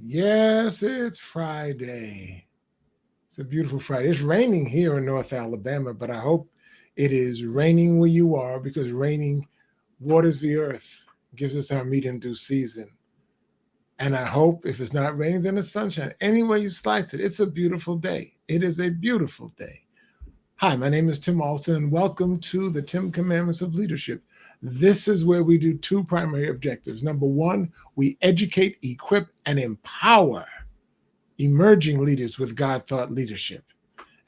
Yes, it's Friday. It's a beautiful Friday. It's raining here in North Alabama, but I hope it is raining where you are because raining waters the earth, gives us our meat in due season. And I hope if it's not raining, then it's sunshine. Any way you slice it, it's a beautiful day. It is a beautiful day. Hi, my name is Tim Alston, and welcome to the Tim Commandments of Leadership. This is where we do two primary objectives. Number one, we educate, equip, and empower emerging leaders with God thought leadership.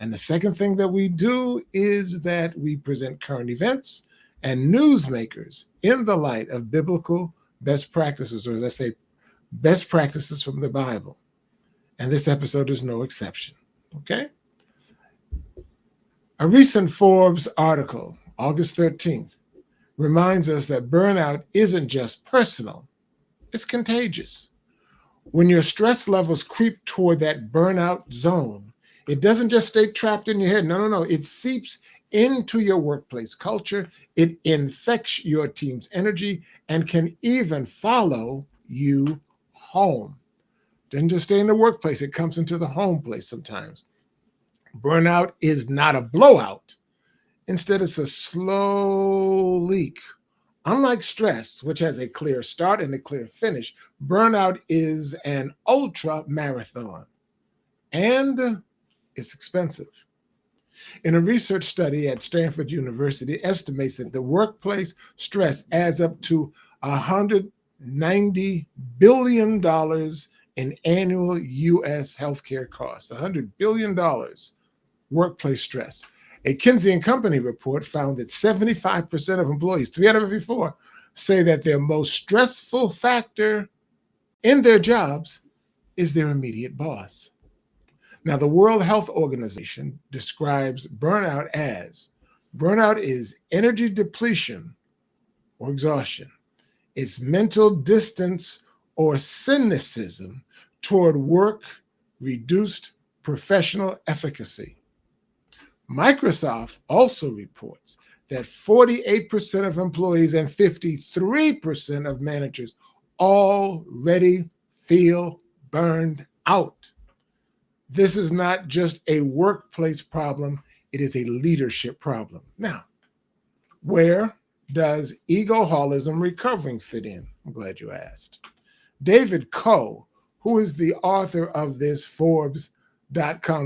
And the second thing that we do is that we present current events and newsmakers in the light of biblical best practices, or as I say, best practices from the Bible. And this episode is no exception. Okay? A recent Forbes article, August 13th, reminds us that burnout isn't just personal, it's contagious. When your stress levels creep toward that burnout zone, it doesn't just stay trapped in your head. No. It seeps into your workplace culture. It infects your team's energy and can even follow you home. Doesn't just stay in the workplace, it comes into the home place sometimes. Burnout is not a blowout. Instead, it's a slow leak. Unlike stress, which has a clear start and a clear finish, burnout is an ultra marathon, and it's expensive. In a research study at Stanford University, it estimates that the workplace stress adds up to $190 billion in annual U.S. healthcare costs. $100 billion workplace stress. A Kinsey and Company report found that 75% of employees, 3 out of every 4, say that their most stressful factor in their jobs is their immediate boss. Now, the World Health Organization describes burnout is energy depletion or exhaustion. It's mental distance or cynicism toward work, reduced professional efficacy. Microsoft also reports that 48% of employees and 53% of managers already feel burned out. This is not just a workplace problem, it is a leadership problem. Now, where does egoholism recovering fit in? I'm glad you asked. David Coe, who is the author of this Forbes.com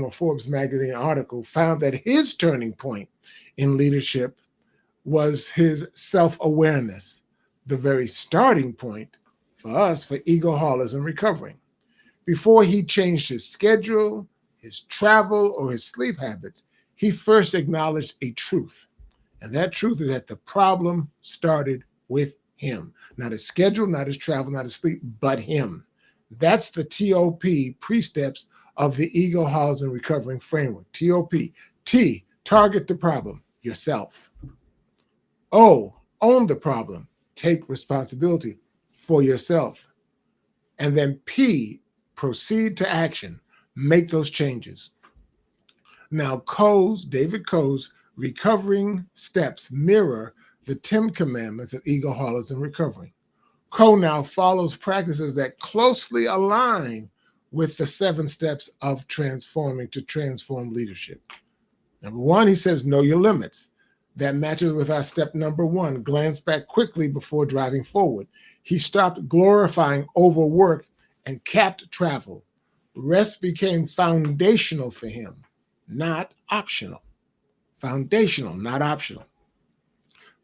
or Forbes magazine article, found that his turning point in leadership was his self-awareness, the very starting point for us for egoholism recovering. Before he changed his schedule, his travel, or his sleep habits, he first acknowledged a truth. And that truth is that the problem started with him. Not his schedule, not his travel, not his sleep, but him. That's the TOP, pre-steps of the egoholism recovering framework. TOP. T, target the problem, yourself. O, own the problem, take responsibility for yourself. And then P, proceed to action, make those changes. Now, David Coe's recovering steps mirror the 10 commandments of egoholism recovering. Coe now follows practices that closely align with the 7 steps of transform leadership. Number 1, he says, know your limits. That matches with our step number 1, glance back quickly before driving forward. He stopped glorifying overwork and capped travel. Rest became foundational for him, not optional. Foundational, not optional.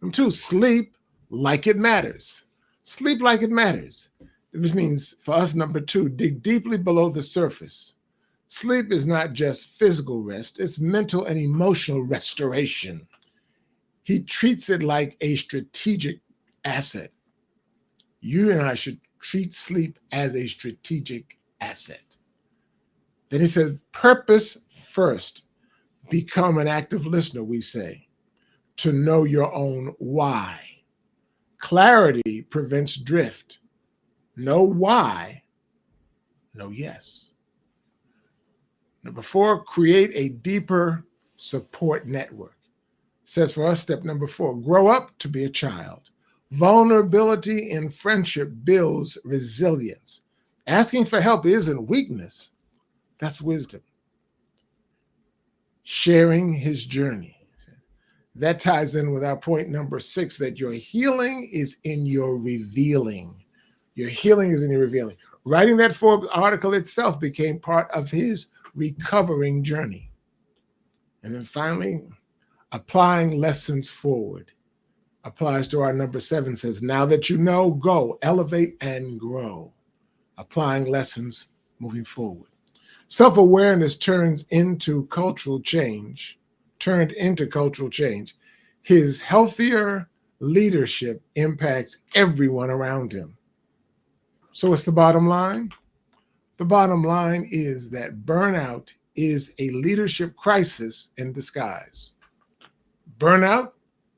Number 2, sleep like it matters. Sleep like it matters. Which means for us, number 2, dig deeply below the surface. Sleep is not just physical rest, it's mental and emotional restoration. He treats it like a strategic asset. You and I should treat sleep as a strategic asset. Then he says, purpose first. Become an active listener, we say, to know your own why. Clarity prevents drift. Know why, know yes. Number 4, create a deeper support network. Says for us, step number 4, grow up to be a child. Vulnerability in friendship builds resilience. Asking for help isn't weakness, that's wisdom. Sharing his journey. That ties in with our point number 6, that your healing is in your revealing. Your healing is in your revealing. Writing that Forbes article itself became part of his recovering journey. And then finally, applying lessons forward applies to our number 7, says, now that you know, go, elevate, and grow. Applying lessons moving forward. Self-awareness turned into cultural change. His healthier leadership impacts everyone around him. So what's the bottom line? The bottom line is that burnout is a leadership crisis in disguise. Burnout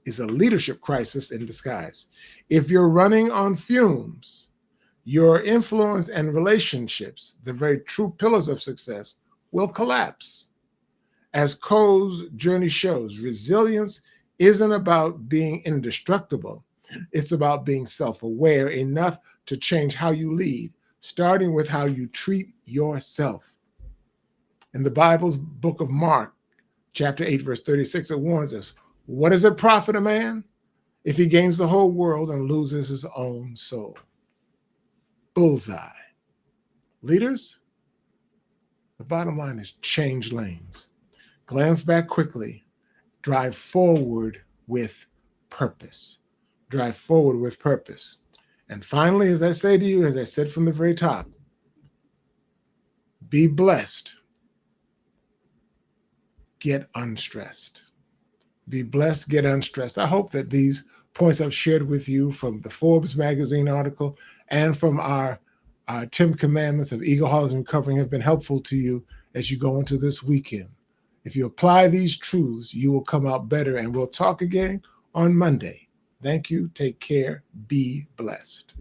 is a leadership crisis in disguise. If you're running on fumes, your influence and relationships, the very true pillars of success, will collapse. As Coe's journey shows, resilience isn't about being indestructible. It's about being self-aware enough to change how you lead, starting with how you treat yourself. In the Bible's book of Mark, chapter 8, verse 36, it warns us, what does it profit a man if he gains the whole world and loses his own soul? Bullseye. Leaders, the bottom line is change lanes. Glance back quickly. Drive forward with purpose. Drive forward with purpose. And finally, as I say to you, as I said from the very top, be blessed. Get unstressed. Be blessed, get unstressed. I hope that these points I've shared with you from the Forbes magazine article and from our 10 Commandments of Eagleholism Recovering have been helpful to you as you go into this weekend. If you apply these truths, you will come out better, and we'll talk again on Monday. Thank you. Take care. Be blessed.